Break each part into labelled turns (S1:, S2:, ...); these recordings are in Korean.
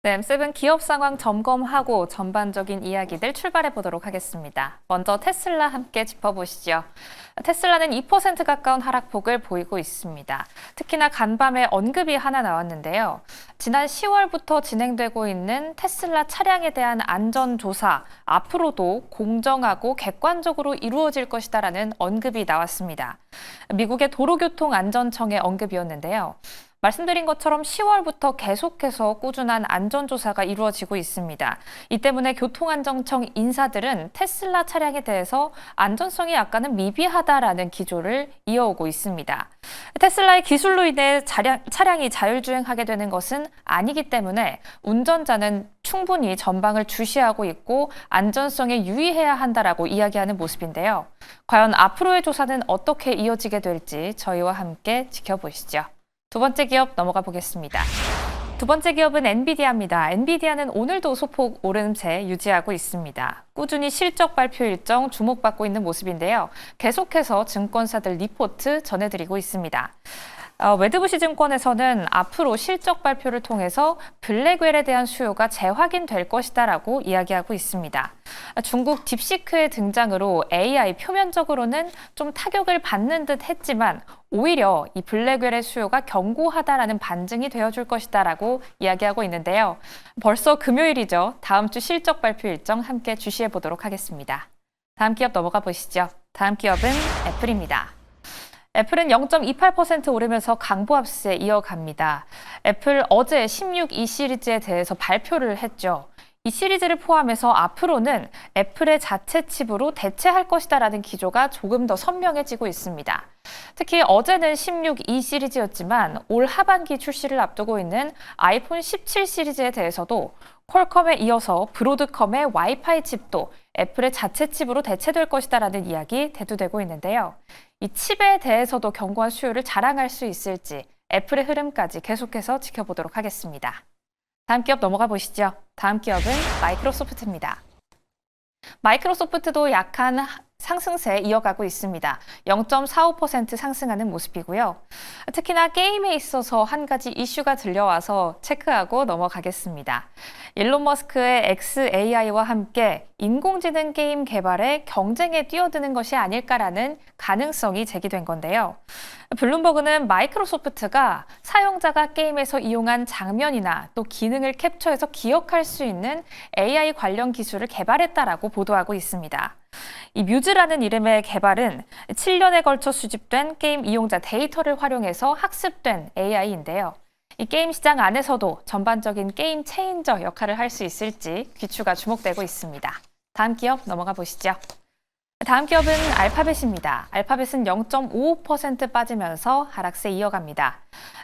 S1: 네, M7 기업 상황 점검하고 전반적인 이야기들 출발해 보도록 하겠습니다. 먼저 테슬라 함께 짚어보시죠. 테슬라는 2% 가까운 하락폭을 보이고 있습니다. 특히나 간밤에 언급이 하나 나왔는데요. 지난 10월부터 진행되고 있는 테슬라 차량에 대한 안전조사, 앞으로도 공정하고 객관적으로 이루어질 것이다라는 언급이 나왔습니다. 미국의 도로교통안전청의 언급이었는데요. 말씀드린 것처럼 10월부터 계속해서 꾸준한 안전조사가 이루어지고 있습니다. 이 때문에 교통안전청 인사들은 테슬라 차량에 대해서 안전성이 약간은 미비하다라는 기조를 이어오고 있습니다. 테슬라의 기술로 인해 차량이 자율주행하게 되는 것은 아니기 때문에 운전자는 충분히 전방을 주시하고 있고 안전성에 유의해야 한다라고 이야기하는 모습인데요. 과연 앞으로의 조사는 어떻게 이어지게 될지 저희와 함께 지켜보시죠. 두 번째 기업 넘어가 보겠습니다. 두 번째 기업은 엔비디아입니다. 엔비디아는 오늘도 소폭 오름세 유지하고 있습니다. 꾸준히 실적 발표 일정 주목받고 있는 모습인데요. 계속해서 증권사들 리포트 전해드리고 있습니다. 웨드부시 증권에서는 앞으로 실적 발표를 통해서 블랙웰에 대한 수요가 재확인될 것이다라고 이야기하고 있습니다. 중국 딥시크의 등장으로 AI 표면적으로는 좀 타격을 받는 듯 했지만 오히려 이 블랙웰의 수요가 견고하다라는 반증이 되어줄 것이다라고 이야기하고 있는데요. 벌써 금요일이죠. 다음 주 실적 발표 일정 함께 주시해 보도록 하겠습니다. 다음 기업 넘어가 보시죠. 다음 기업은 애플입니다. 애플은 0.28% 오르면서 강보합세 이어갑니다. 애플 어제 16E 시리즈에 대해서 발표를 했죠. 이 시리즈를 포함해서 앞으로는 애플의 자체 칩으로 대체할 것이다라는 기조가 조금 더 선명해지고 있습니다. 특히 어제는 16E 시리즈였지만 올 하반기 출시를 앞두고 있는 아이폰 17 시리즈에 대해서도 퀄컴에 이어서 브로드컴의 와이파이 칩도 애플의 자체 칩으로 대체될 것이다라는 이야기 대두되고 있는데요. 이 칩에 대해서도 견고한 수요를 자랑할 수 있을지 애플의 흐름까지 계속해서 지켜보도록 하겠습니다. 다음 기업 넘어가 보시죠. 다음 기업은 마이크로소프트입니다. 마이크로소프트도 약한 상승세 이어가고 있습니다. 0.45% 상승하는 모습이고요. 특히나 게임에 있어서 한 가지 이슈가 들려와서 체크하고 넘어가겠습니다. 일론 머스크의 xAI와 함께 인공지능 게임 개발에 경쟁에 뛰어드는 것이 아닐까라는 가능성이 제기된 건데요. 블룸버그는 마이크로소프트가 사용자가 게임에서 이용한 장면이나 또 기능을 캡처해서 기억할 수 있는 AI 관련 기술을 개발했다라고 보도하고 있습니다. 이 뮤즈라는 이름의 개발은 7년에 걸쳐 수집된 게임 이용자 데이터를 활용해서 학습된 AI인데요. 이 게임 시장 안에서도 전반적인 게임 체인저 역할을 할 수 있을지 귀추가 주목되고 있습니다. 다음 기업 넘어가 보시죠. 다음 기업은 알파벳입니다. 알파벳은 0.55% 빠지면서 하락세 이어갑니다.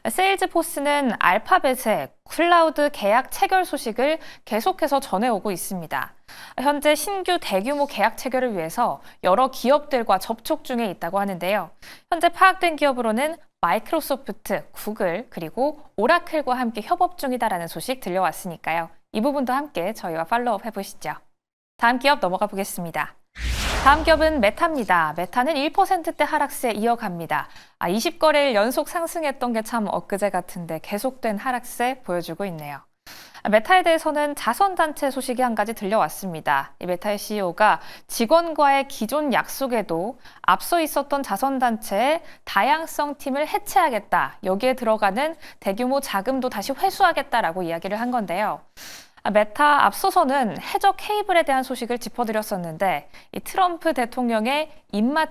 S1: 세일즈포스는 알파벳의 클라우드 계약 체결 소식을 계속해서 전해오고 있습니다. 현재 신규 대규모 계약 체결을 위해서 여러 기업들과 접촉 중에 있다고 하는데요. 현재 파악된 기업으로는 마이크로소프트, 구글, 그리고 오라클과 함께 협업 중이다라는 소식 들려왔으니까요. 이 부분도 함께 저희와 팔로우업 해보시죠. 다음 기업 넘어가 보겠습니다. 다음 기업은 메타입니다. 메타는 1%대 하락세 이어갑니다. 20거래일 연속 상승했던 게 참 엊그제 같은데 계속된 하락세 보여주고 있네요. 메타에 대해서는 자선단체 소식이 한 가지 들려왔습니다. 이 메타의 CEO가 직원과의 기존 약속에도 앞서 있었던 자선단체의 다양성 팀을 해체하겠다. 여기에 들어가는 대규모 자금도 다시 회수하겠다라고 이야기를 한 건데요. 메타 앞서서는 해저 케이블에 대한 소식을 짚어드렸었는데 이 트럼프 대통령의 입맛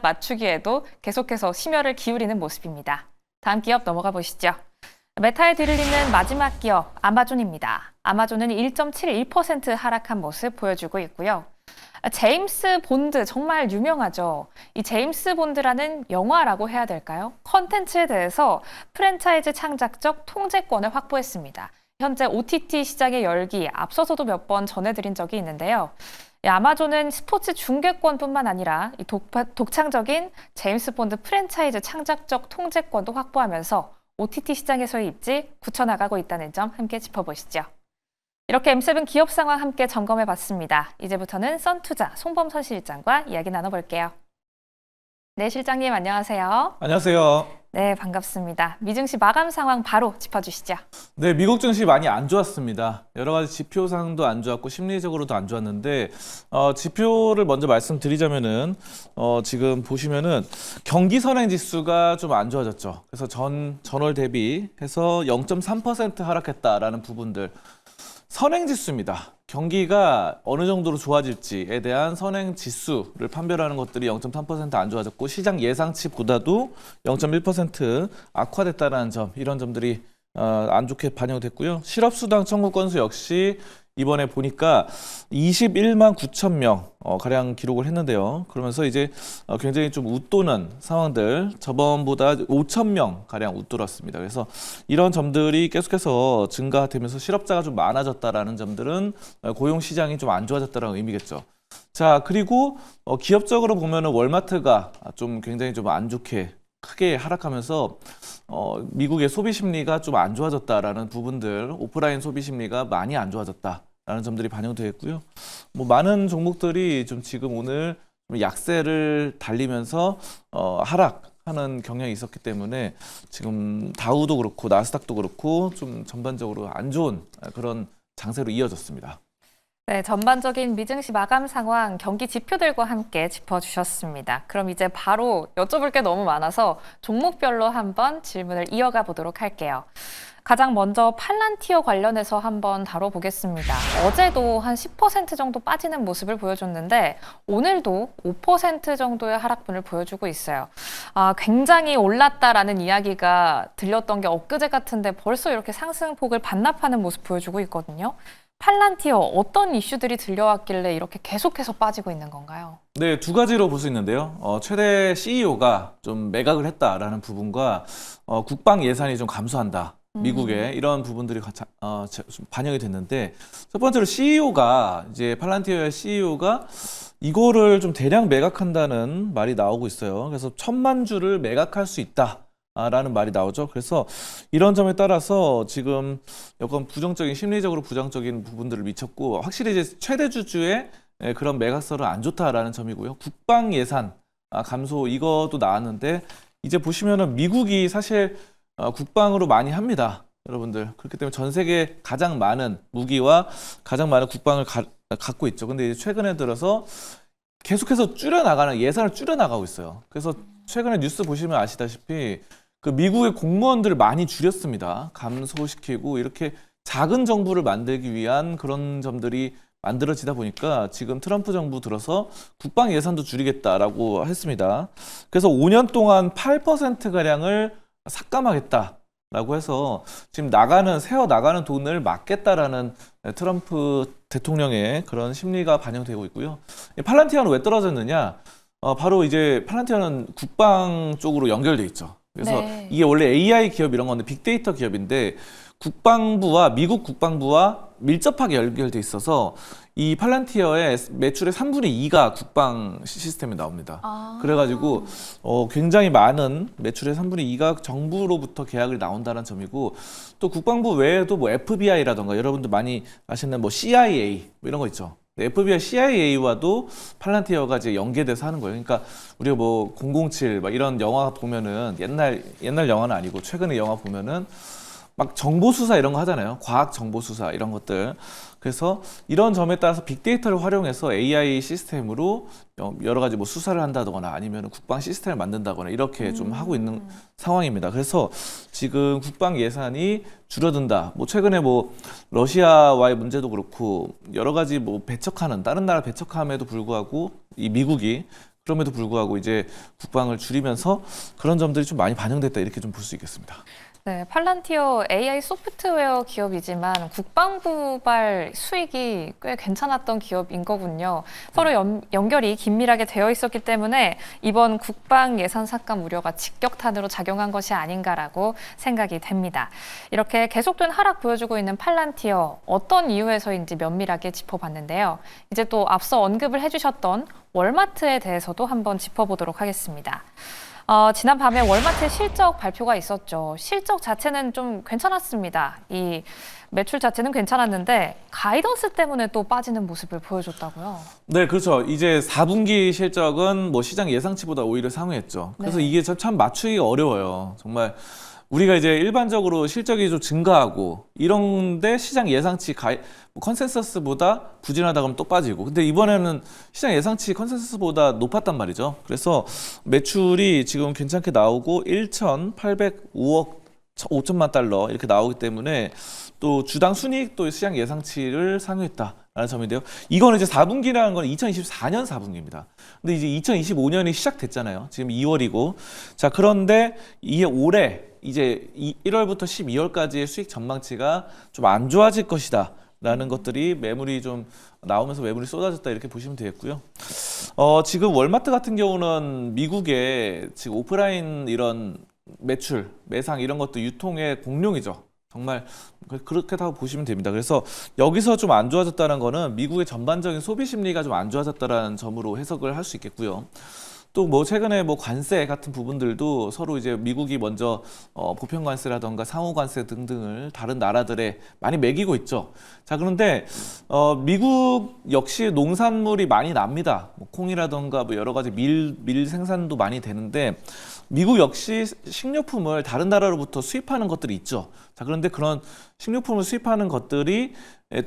S1: 맞추기에도 계속해서 심혈을 기울이는 모습입니다. 다음 기업 넘어가 보시죠. 메타에 뒤를 잇는 마지막 기업 아마존입니다. 아마존은 1.71% 하락한 모습 보여주고 있고요. 제임스 본드 정말 유명하죠. 이 제임스 본드라는 영화라고 해야 될까요? 컨텐츠에 대해서 프랜차이즈 창작적 통제권을 확보했습니다. 현재 OTT 시장의 열기 앞서서도 몇 번 전해드린 적이 있는데요. 아마존은 스포츠 중계권뿐만 아니라 이 독창적인 제임스 본드 프랜차이즈 창작적 통제권도 확보하면서 OTT 시장에서의 입지 굳혀나가고 있다는 점 함께 짚어보시죠. 이렇게 M7 기업 상황 함께 점검해봤습니다. 이제부터는 썬투자 송범선 실장과 이야기 나눠볼게요. 네, 실장님 안녕하세요.
S2: 안녕하세요.
S1: 네, 반갑습니다. 미증시 마감 상황 바로 짚어주시죠.
S2: 네, 미국 증시 많이 안 좋았습니다. 여러 가지 지표상도 안 좋았고 심리적으로도 안 좋았는데 지표를 먼저 말씀드리자면은 지금 보시면은 경기 선행 지수가 좀 안 좋아졌죠. 그래서 전월 대비해서 0.3% 하락했다라는 부분들. 선행 지수입니다. 경기가 어느 정도로 좋아질지에 대한 선행 지수를 판별하는 것들이 0.3% 안 좋아졌고 시장 예상치보다도 0.1% 악화됐다는 점, 이런 점들이 안 좋게 반영됐고요. 실업수당 청구 건수 역시 이번에 보니까 21만 9천 명 가량 기록을 했는데요. 그러면서 이제 굉장히 좀 웃도는 상황들, 저번보다 5천 명 가량 웃돌았습니다. 그래서 이런 점들이 계속해서 증가되면서 실업자가 좀 많아졌다라는 점들은 고용 시장이 좀 안 좋아졌다는 의미겠죠. 자, 그리고 기업적으로 보면은 월마트가 좀 굉장히 좀 안 좋게 크게 하락하면서 미국의 소비 심리가 좀 안 좋아졌다라는 부분들, 오프라인 소비 심리가 많이 안 좋아졌다라는 점들이 반영되었고요. 뭐 많은 종목들이 좀 지금 오늘 좀 약세를 달리면서 하락하는 경향이 있었기 때문에 지금 다우도 그렇고 나스닥도 그렇고 좀 전반적으로 안 좋은 그런 장세로 이어졌습니다.
S1: 네, 전반적인 미증시 마감 상황 경기 지표들과 함께 짚어주셨습니다. 그럼 이제 바로 여쭤볼 게 너무 많아서 종목별로 한번 질문을 이어가 보도록 할게요. 가장 먼저 팔란티어 관련해서 한번 다뤄보겠습니다. 어제도 한 10% 정도 빠지는 모습을 보여줬는데 오늘도 5% 정도의 하락분을 보여주고 있어요. 굉장히 올랐다라는 이야기가 들렸던 게 엊그제 같은데 벌써 이렇게 상승폭을 반납하는 모습 보여주고 있거든요. 팔란티어 어떤 이슈들이 들려왔길래 이렇게 계속해서 빠지고 있는 건가요?
S2: 네, 두 가지로 볼 수 있는데요. 최대 CEO가 좀 매각을 했다라는 부분과 국방 예산이 좀 감소한다. 미국에 이런 부분들이 반영이 됐는데 첫 번째로 CEO가 이제 팔란티어의 CEO가 이거를 좀 대량 매각한다는 말이 나오고 있어요. 그래서 1,000만 주를 매각할 수 있다. 라는 말이 나오죠. 그래서 이런 점에 따라서 지금 약간 부정적인, 심리적으로 부정적인 부분들을 미쳤고 확실히 이제 최대 주주의 그런 매각설은 안 좋다라는 점이고요. 국방 예산 감소 이것도 나왔는데 이제 보시면은 미국이 사실 국방으로 많이 합니다. 여러분들. 그렇기 때문에 전 세계 가장 많은 무기와 가장 많은 국방을 갖고 있죠. 근데 이제 최근에 들어서 계속해서 예산을 줄여나가고 있어요. 그래서 최근에 뉴스 보시면 아시다시피 그 미국의 공무원들을 많이 줄였습니다. 감소시키고 이렇게 작은 정부를 만들기 위한 그런 점들이 만들어지다 보니까 지금 트럼프 정부 들어서 국방 예산도 줄이겠다라고 했습니다. 그래서 5년 동안 8%가량을 삭감하겠다라고 해서 지금 새어 나가는 돈을 막겠다라는 트럼프 대통령의 그런 심리가 반영되고 있고요. 팔란티어는 왜 떨어졌느냐? 바로 이제 팔란티어는 국방 쪽으로 연결돼 있죠. 그래서
S1: 네.
S2: 이게 원래 AI 기업 이런 건데 빅데이터 기업인데 미국 국방부와 밀접하게 연결돼 있어서 이 팔란티어의 매출의 3분의 2가 국방 시스템에 나옵니다. 그래가지고 굉장히 많은 매출의 3분의 2가 정부로부터 계약을 나온다는 점이고 또 국방부 외에도 뭐 FBI라던가 여러분들 많이 아시는 뭐 CIA 뭐 이런 거 있죠. FBI, CIA와도 팔란티어가 이제 연계돼서 하는 거예요. 그러니까 우리가 뭐 007 막 이런 영화 보면은 옛날 영화는 아니고 최근의 영화 보면은 막 정보 수사 이런 거 하잖아요. 과학 정보 수사 이런 것들. 그래서 이런 점에 따라서 빅데이터를 활용해서 AI 시스템으로 여러 가지 뭐 수사를 한다거나 아니면 국방 시스템을 만든다거나 이렇게 좀 하고 있는 상황입니다. 그래서 지금 국방 예산이 줄어든다. 뭐 최근에 뭐 러시아와의 문제도 그렇고 여러 가지 뭐 다른 나라 배척함에도 불구하고 이 미국이 그럼에도 불구하고 이제 국방을 줄이면서 그런 점들이 좀 많이 반영됐다 이렇게 좀 볼 수 있겠습니다.
S1: 네, 팔란티어 AI 소프트웨어 기업이지만 국방부발 수익이 꽤 괜찮았던 기업인 거군요. 서로 연결이 긴밀하게 되어 있었기 때문에 이번 국방 예산 삭감 우려가 직격탄으로 작용한 것이 아닌가라고 생각이 됩니다. 이렇게 계속된 하락 보여주고 있는 팔란티어 어떤 이유에서인지 면밀하게 짚어봤는데요. 이제 또 앞서 언급을 해주셨던 월마트에 대해서도 한번 짚어보도록 하겠습니다. 지난 밤에 월마트 실적 발표가 있었죠. 실적 자체는 좀 괜찮았습니다. 이 매출 자체는 괜찮았는데 가이던스 때문에 또 빠지는 모습을 보여줬다고요.
S2: 네, 그렇죠. 이제 4분기 실적은 뭐 시장 예상치보다 오히려 상회했죠. 그래서
S1: 네.
S2: 이게 참 맞추기가 어려워요. 정말 우리가 이제 일반적으로 실적이 좀 증가하고 이런데 시장 예상치 뭐 컨센서스보다 부진하다 그러면 또 빠지고. 근데 이번에는 시장 예상치 컨센서스보다 높았단 말이죠. 그래서 매출이 지금 괜찮게 나오고 1,805억 5천만 달러 이렇게 나오기 때문에 또 주당 순이익도 시장 예상치를 상회했다라는 점인데요. 이거는 이제 4분기라는 건 2024년 4분기입니다. 근데 이제 2025년이 시작됐잖아요. 지금 2월이고. 자, 그런데 이게 올해 이제 1월부터 12월까지의 수익 전망치가 좀 안 좋아질 것이다. 라는 것들이 매물이 좀 나오면서 매물이 쏟아졌다 이렇게 보시면 되겠고요. 지금 월마트 같은 경우는 미국의 지금 오프라인 이런 매출, 매상 이런 것도 유통의 공룡이죠. 정말 그렇게 다 보시면 됩니다. 그래서 여기서 좀 안 좋아졌다는 거는 미국의 전반적인 소비 심리가 좀 안 좋아졌다는 점으로 해석을 할 수 있겠고요. 또 뭐 최근에 뭐 관세 같은 부분들도 서로 이제 미국이 먼저 보편 관세라던가 상호 관세 등등을 다른 나라들에 많이 매기고 있죠. 자, 그런데 미국 역시 농산물이 많이 납니다. 뭐 콩이라던가 뭐 여러 가지 밀 생산도 많이 되는데 미국 역시 식료품을 다른 나라로부터 수입하는 것들이 있죠. 자, 그런데 그런 식료품을 수입하는 것들이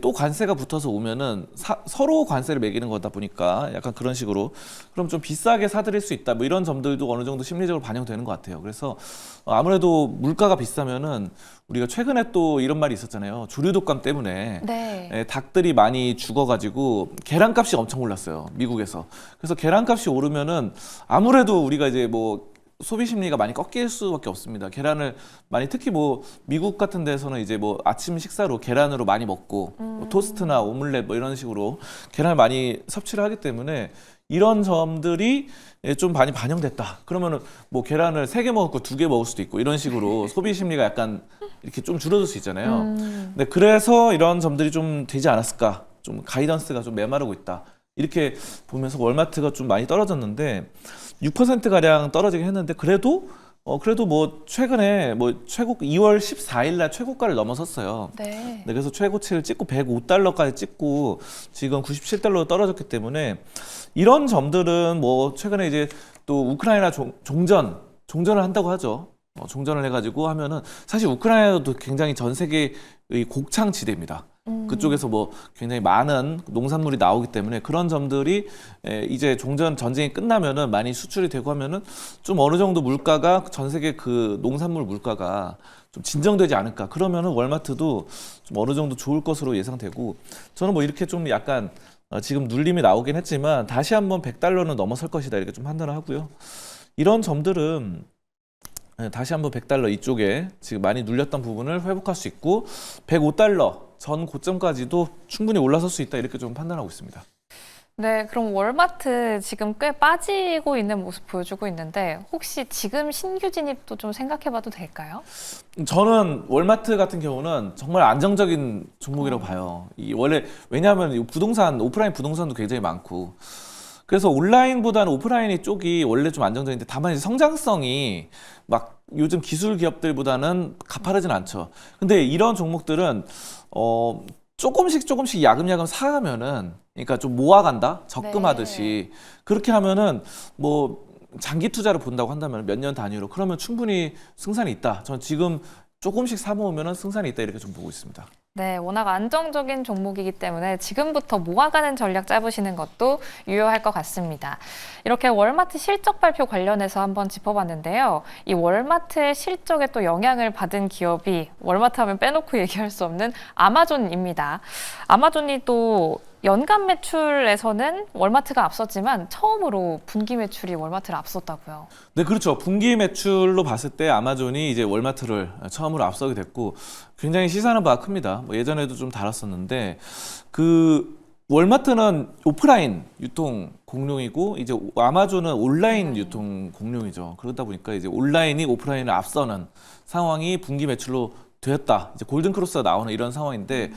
S2: 또 관세가 붙어서 오면은 서로 관세를 매기는 거다 보니까 약간 그런 식으로 그럼 좀 비싸게 사들일 수 있다. 뭐 이런 점들도 어느 정도 심리적으로 반영되는 것 같아요. 그래서 아무래도 물가가 비싸면은 우리가 최근에 또 이런 말이 있었잖아요. 조류 독감 때문에
S1: 네.
S2: 닭들이 많이 죽어가지고 계란값이 엄청 올랐어요. 미국에서. 그래서 계란값이 오르면은 아무래도 우리가 이제 뭐 소비 심리가 많이 꺾일 수밖에 없습니다. 계란을 많이 특히 뭐 미국 같은 데서는 이제 뭐 아침 식사로 계란으로 많이 먹고 뭐 토스트나 오믈렛 뭐 이런 식으로 계란을 많이 섭취를 하기 때문에 이런 점들이 좀 많이 반영됐다. 그러면은 뭐 계란을 3개 먹을 거 2개 먹을 수도 있고 이런 식으로 소비 심리가 약간 이렇게 좀 줄어들 수 있잖아요. 네, 그래서 이런 점들이 좀 되지 않았을까? 좀 가이던스가 좀 메마르고 있다. 이렇게 보면서 월마트가 좀 많이 떨어졌는데 6%가량 떨어지긴 했는데 그래도 뭐 최근에 뭐 최고 2월 14일 날 최고가를 넘어섰어요.
S1: 네.
S2: 네, 그래서 최고치를 찍고 105달러까지 찍고 지금 97달러로 떨어졌기 때문에 이런 점들은 뭐 최근에 이제 또 우크라이나 종전을 한다고 하죠. 종전을 해가지고 하면은 사실 우크라이나도 굉장히 전 세계의 곡창 지대입니다. 그쪽에서 뭐 굉장히 많은 농산물이 나오기 때문에 그런 점들이 이제 전쟁이 끝나면은 많이 수출이 되고 하면은 좀 어느 정도 물가가 전 세계 그 농산물 물가가 좀 진정되지 않을까. 그러면은 월마트도 좀 어느 정도 좋을 것으로 예상되고 저는 뭐 이렇게 좀 약간 지금 눌림이 나오긴 했지만 다시 한번 100달러는 넘어설 것이다 이렇게 좀 판단을 하고요. 이런 점들은 다시 한번 100달러 이쪽에 지금 많이 눌렸던 부분을 회복할 수 있고 105달러 전 고점까지도 충분히 올라설 수 있다 이렇게 좀 판단하고 있습니다.
S1: 네, 그럼 월마트 지금 꽤 빠지고 있는 모습 보여주고 있는데 혹시 지금 신규 진입도 좀 생각해봐도 될까요?
S2: 저는 월마트 같은 경우는 정말 안정적인 종목이라고 봐요. 원래 왜냐하면 이 오프라인 부동산도 굉장히 많고 그래서 온라인보다는 오프라인 쪽이 원래 좀 안정적인데 다만 이제 성장성이 막 요즘 기술 기업들보다는 가파르진 않죠. 근데 이런 종목들은 조금씩 야금야금 사가면은 그러니까 좀 모아간다 적금하듯이 그렇게 하면은 뭐 장기 투자를 본다고 한다면 몇 년 단위로 그러면 충분히 승산이 있다. 저는 지금 조금씩 사 모으면은 승산이 있다 이렇게 좀 보고 있습니다.
S1: 네, 워낙 안정적인 종목이기 때문에 지금부터 모아가는 전략 짜보시는 것도 유효할 것 같습니다. 이렇게 월마트 실적 발표 관련해서 한번 짚어봤는데요. 이 월마트의 실적에 또 영향을 받은 기업이 월마트 하면 빼놓고 얘기할 수 없는 아마존입니다. 아마존이 또 연간 매출에서는 월마트가 앞섰지만 처음으로 분기 매출이 월마트를 앞섰다고요.
S2: 네, 그렇죠. 분기 매출로 봤을 때 아마존이 이제 월마트를 처음으로 앞서게 됐고 굉장히 시사하는 바가 큽니다. 뭐 예전에도 좀 다뤘었는데 그 월마트는 오프라인 유통 공룡이고 이제 아마존은 온라인 유통 공룡이죠. 그러다 보니까 이제 온라인이 오프라인을 앞서는 상황이 분기 매출로 되었다. 이제 골든 크로스가 나오는 이런 상황인데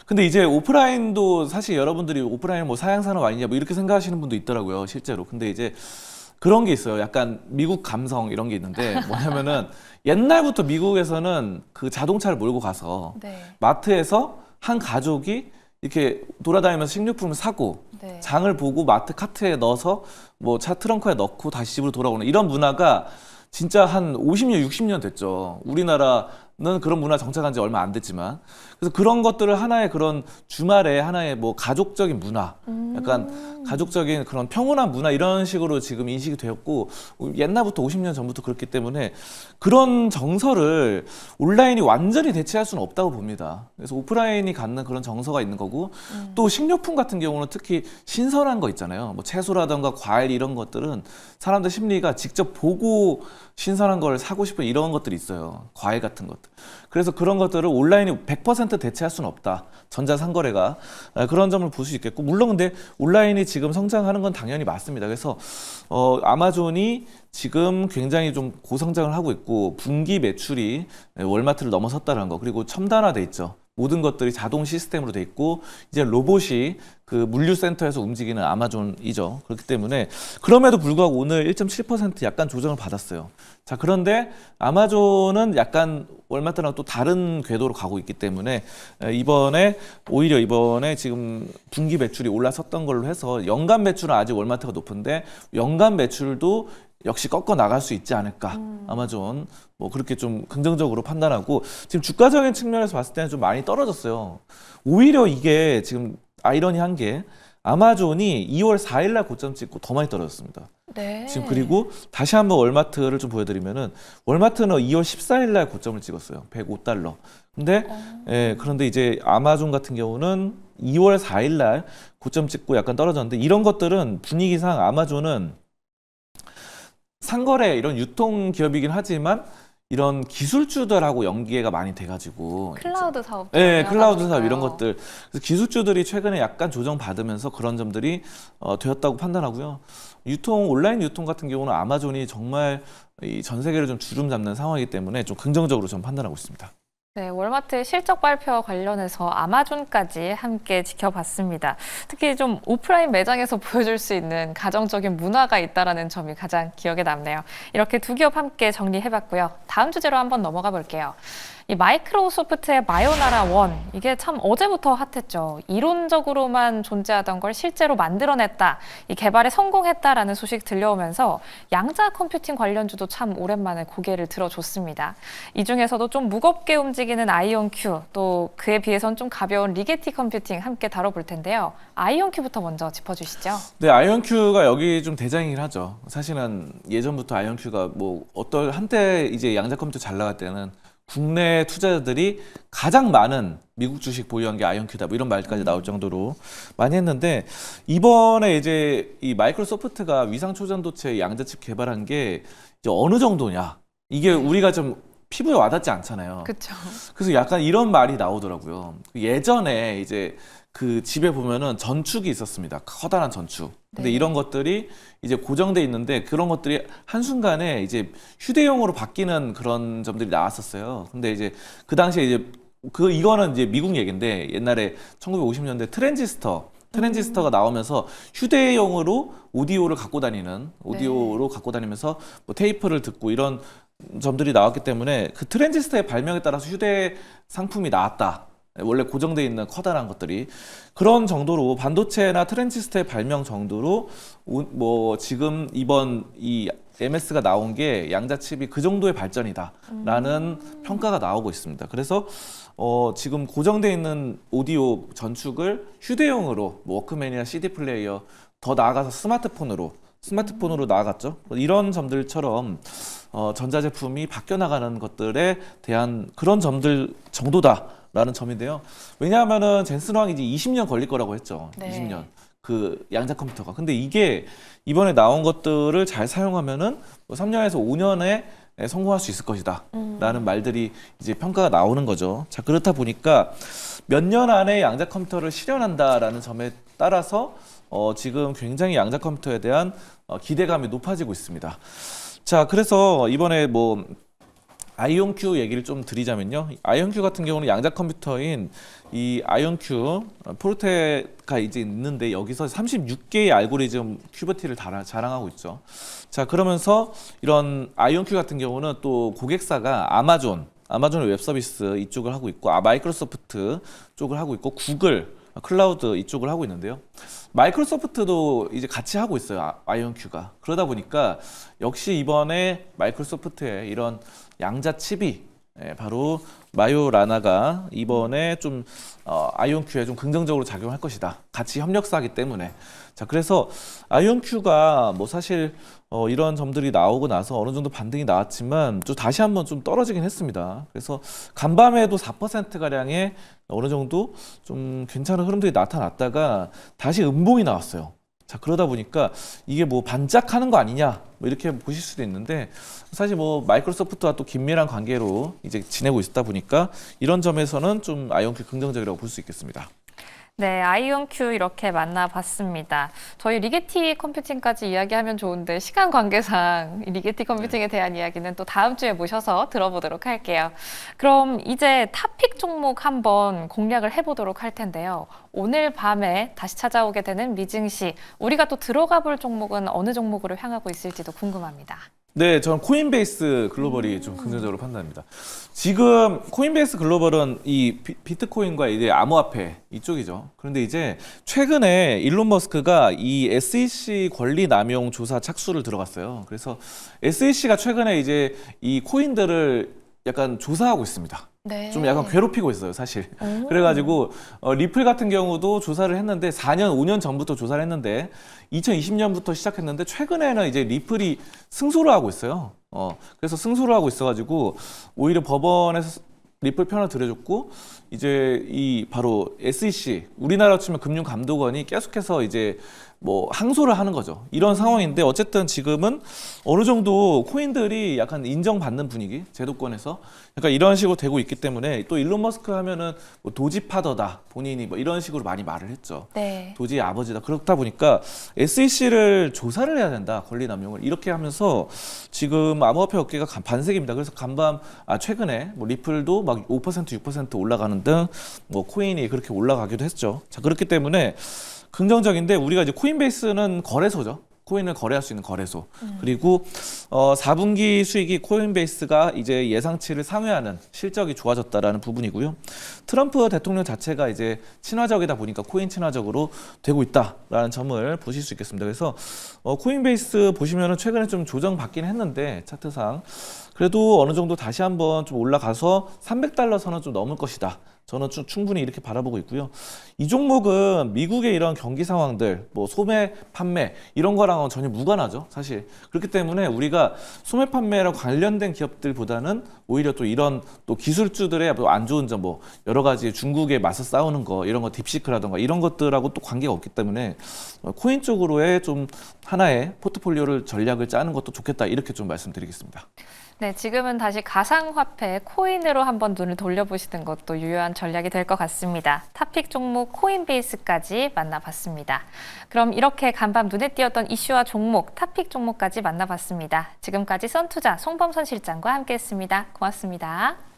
S2: 근데 이제 오프라인도 사실 여러분들이 오프라인 뭐 사양 산업 아니냐 뭐 이렇게 생각하시는 분도 있더라고요, 실제로. 근데 이제 그런 게 있어요. 약간 미국 감성 이런 게 있는데 뭐냐면은 옛날부터 미국에서는 그 자동차를 몰고 가서
S1: 네.
S2: 마트에서 한 가족이 이렇게 돌아다니면서 식료품을 사고
S1: 네.
S2: 장을 보고 마트 카트에 넣어서 뭐 차 트렁크에 넣고 다시 집으로 돌아오는 이런 문화가 진짜 한 50년, 60년 됐죠. 우리나라는 그런 문화 정착한 지 얼마 안 됐지만. 그래서 그런 것들을 하나의 그런 주말에 하나의 뭐 가족적인 문화, 약간 가족적인 그런 평온한 문화 이런 식으로 지금 인식이 되었고 옛날부터 50년 전부터 그렇기 때문에 그런 정서를 온라인이 완전히 대체할 수는 없다고 봅니다. 그래서 오프라인이 갖는 그런 정서가 있는 거고 또 식료품 같은 경우는 특히 신선한 거 있잖아요. 뭐 채소라든가 과일 이런 것들은 사람들 심리가 직접 보고 신선한 걸 사고 싶은 이런 것들이 있어요. 과일 같은 것들. 그래서 그런 것들을 온라인이 100% 대체할 수는 없다. 전자상거래가. 그런 점을 볼 수 있겠고 물론 근데 온라인이 지금 성장하는 건 당연히 맞습니다. 그래서 아마존이 지금 굉장히 좀 고성장을 하고 있고 분기 매출이 월마트를 넘어섰다는 거 그리고 첨단화돼 있죠. 모든 것들이 자동 시스템으로 돼 있고 이제 로봇이 그 물류센터에서 움직이는 아마존이죠. 그렇기 때문에 그럼에도 불구하고 오늘 1.7% 약간 조정을 받았어요. 자, 그런데 아마존은 약간 월마트랑 또 다른 궤도로 가고 있기 때문에 오히려 이번에 지금 분기 매출이 올라섰던 걸로 해서 연간 매출은 아직 월마트가 높은데 연간 매출도 역시 꺾어 나갈 수 있지 않을까. 아마존 뭐 그렇게 좀 긍정적으로 판단하고 지금 주가적인 측면에서 봤을 때는 좀 많이 떨어졌어요. 오히려 이게 지금 아이러니한 게 아마존이 2월 4일 날 고점 찍고 더 많이 떨어졌습니다.
S1: 네.
S2: 지금 그리고 다시 한번 월마트를 좀 보여드리면은 월마트는 2월 14일 날 고점을 찍었어요. 105달러. 근데 그런데 이제 아마존 같은 경우는 2월 4일 날 고점 찍고 약간 떨어졌는데 이런 것들은 분위기상 아마존은 상거래 이런 유통 기업이긴 하지만 이런 기술주들하고 연계가 많이 돼가지고
S1: 클라우드 사업.
S2: 네, 클라우드 사업 이런 것들 그래서 기술주들이 최근에 약간 조정받으면서 그런 점들이 되었다고 판단하고요. 온라인 유통 같은 경우는 아마존이 정말 이 전 세계를 좀 주름 잡는 상황이기 때문에 좀 긍정적으로 좀 판단하고 있습니다.
S1: 네, 월마트 실적 발표 관련해서 아마존까지 함께 지켜봤습니다. 특히 좀 오프라인 매장에서 보여줄 수 있는 가정적인 문화가 있다는 점이 가장 기억에 남네요. 이렇게 두 기업 함께 정리해봤고요. 다음 주제로 한번 넘어가 볼게요. 이 마이크로소프트의 마요나라 원, 이게 참 어제부터 핫했죠. 이론적으로만 존재하던 걸 실제로 만들어냈다, 이 개발에 성공했다라는 소식 들려오면서 양자 컴퓨팅 관련주도 참 오랜만에 고개를 들어줬습니다. 이 중에서도 좀 무겁게 움직이는 아이온큐, 또 그에 비해선 좀 가벼운 리게티 컴퓨팅 함께 다뤄볼 텐데요. 아이온큐부터 먼저 짚어주시죠.
S2: 네, 아이온큐가 여기 좀 대장이긴 하죠. 사실은 예전부터 아이온큐가 뭐 한때 이제 양자 컴퓨터 잘 나갈 때는 국내 투자자들이 가장 많은 미국 주식 보유한 게 아이온큐다 뭐 이런 말까지 나올 정도로 많이 했는데 이번에 이제 이 마이크로소프트가 위상 초전도체 양자칩 개발한 게 이제 어느 정도냐 이게 우리가 좀 피부에 와닿지 않잖아요.
S1: 그렇죠.
S2: 그래서 약간 이런 말이 나오더라고요. 예전에 이제 그 집에 보면은 전축이 있었습니다. 커다란 전축. 근데
S1: 네.
S2: 이런 것들이 이제 고정돼 있는데 그런 것들이 한순간에 이제 휴대용으로 바뀌는 그런 점들이 나왔었어요. 근데 이제 그 당시에 이제 이거는 이제 미국 얘기인데 옛날에 1950년대 트랜지스터가 나오면서 휴대용으로 오디오를 갖고 다니면서 뭐 테이프를 듣고 이런 점들이 나왔기 때문에 그 트랜지스터의 발명에 따라서 휴대 상품이 나왔다. 원래 고정되어 있는 커다란 것들이 그런 정도로 반도체나 트랜지스터의 발명 정도로 뭐 지금 이번 이 MS가 나온 게 양자칩이 그 정도의 발전이다라는 평가가 나오고 있습니다. 그래서 지금 고정되어 있는 오디오 전축을 휴대용으로 뭐 워크맨이나 CD 플레이어 더 나아가서 스마트폰으로 나아갔죠. 이런 점들처럼 전자제품이 바뀌어 나가는 것들에 대한 그런 점들 정도다라는 점인데요. 왜냐하면은 젠슨왕이 이제 20년 걸릴 거라고 했죠.
S1: 네.
S2: 20년. 그 양자 컴퓨터가. 근데 이게 이번에 나온 것들을 잘 사용하면은 3년에서 5년에 성공할 수 있을 것이다. 라는 말들이 이제 평가가 나오는 거죠. 자, 그렇다 보니까 몇 년 안에 양자 컴퓨터를 실현한다라는 점에 따라서 지금 굉장히 양자 컴퓨터에 대한 기대감이 높아지고 있습니다. 자, 그래서 이번에 뭐 아이온큐 얘기를 좀 드리자면요. 아이온큐 같은 경우는 양자 컴퓨터인 이 아이온큐 포르테가 이제 있는데 여기서 36개의 알고리즘 큐버티를 자랑하고 있죠. 자, 그러면서 이런 아이온큐 같은 경우는 또 고객사가 아마존의 웹 서비스 이쪽을 하고 있고, 마이크로소프트 쪽을 하고 있고, 구글 클라우드 이쪽을 하고 있는데요. 마이크로소프트도 이제 같이 하고 있어요. 아이온큐가. 그러다 보니까 역시 이번에 마이크로소프트의 이런 양자 칩이 바로 마요라나가 이번에 좀 아이온큐에 좀 긍정적으로 작용할 것이다. 같이 협력사이기 때문에. 자, 그래서 아이온큐가 뭐 사실 이런 점들이 나오고 나서 어느 정도 반등이 나왔지만 또 다시 한번 좀 떨어지긴 했습니다. 그래서 간밤에도 4%가량의 어느 정도 좀 괜찮은 흐름들이 나타났다가 다시 음봉이 나왔어요. 자, 그러다 보니까 이게 뭐 반짝하는 거 아니냐 뭐 이렇게 보실 수도 있는데, 사실 뭐 마이크로소프트와 또 긴밀한 관계로 이제 지내고 있다 보니까 이런 점에서는 좀 아이온큐 긍정적이라고 볼 수 있겠습니다.
S1: 네, 아이온큐 이렇게 만나봤습니다. 저희 리게티 컴퓨팅까지 이야기하면 좋은데 시간 관계상 이 리게티 컴퓨팅에 대한 이야기는 또 다음 주에 모셔서 들어보도록 할게요. 그럼 이제 탑픽 종목 한번 공략을 해보도록 할 텐데요. 오늘 밤에 다시 찾아오게 되는 미증시, 우리가 또 들어가 볼 종목은 어느 종목으로 향하고 있을지도 궁금합니다.
S2: 네, 저는 코인베이스 글로벌이 좀 긍정적으로 판단합니다. 지금 코인베이스 글로벌은 이 비트코인과 이제 암호화폐 이쪽이죠. 그런데 이제 최근에 일론 머스크가 이 SEC 권리 남용 조사 착수를 들어갔어요. 그래서 SEC가 최근에 이제 이 코인들을 약간 조사하고 있습니다.
S1: 네.
S2: 좀 약간 괴롭히고 있어요, 사실. 그래가지고 리플 같은 경우도 조사를 했는데 4년, 5년 전부터 조사를 했는데 2020년부터 시작했는데 최근에는 이제 리플이 승소를 하고 있어요. 그래서 승소를 하고 있어가지고 오히려 법원에서 리플 편을 들여줬고, 이제 이 바로 SEC, 우리나라로 치면 금융감독원이 계속해서 이제 뭐 항소를 하는 거죠. 이런 상황인데 어쨌든 지금은 어느 정도 코인들이 약간 인정받는 분위기, 제도권에서 약간 이런 식으로 되고 있기 때문에, 또 일론 머스크 하면은 뭐 도지파더다, 본인이 뭐 이런 식으로 많이 말을 했죠.
S1: 네.
S2: 도지의 아버지다. 그렇다 보니까 SEC를 조사를 해야 된다, 권리 남용을. 이렇게 하면서 지금 암호화폐 업계가 반색입니다. 그래서 최근에 뭐 리플도 막 5%, 6% 올라가는 등 뭐 코인이 그렇게 올라가기도 했죠. 자, 그렇기 때문에 긍정적인데, 우리가 이제 코인베이스는 거래소죠. 코인을 거래할 수 있는 거래소. 그리고 4분기 수익이 코인베이스가 이제 예상치를 상회하는 실적이 좋아졌다라는 부분이고요. 트럼프 대통령 자체가 이제 친화적이다 보니까 코인 친화적으로 되고 있다라는 점을 보실 수 있겠습니다. 그래서 코인베이스 보시면은 최근에 좀 조정받긴 했는데 차트상 그래도 어느 정도 다시 한번 좀 올라가서 300달러 선은 좀 넘을 것이다. 저는 충분히 이렇게 바라보고 있고요. 이 종목은 미국의 이런 경기 상황들, 뭐 소매, 판매 이런 거랑은 전혀 무관하죠, 사실. 그렇기 때문에 우리가 소매, 판매랑 관련된 기업들보다는 오히려 또 이런 또 기술주들의 안 좋은 점, 뭐 여러 가지 중국에 맞서 싸우는 거, 이런 거 딥시크라던가 이런 것들하고 또 관계가 없기 때문에 코인 쪽으로의 좀 하나의 포트폴리오를 전략을 짜는 것도 좋겠다, 이렇게 좀 말씀드리겠습니다.
S1: 네, 지금은 다시 가상화폐 코인으로 한번 눈을 돌려보시는 것도 유효한 전략이 될 것 같습니다. 탑픽 종목 코인베이스까지 만나봤습니다. 그럼 이렇게 간밤 눈에 띄었던 이슈와 종목, 탑픽 종목까지 만나봤습니다. 지금까지 선투자 송범선 실장과 함께했습니다. 고맙습니다.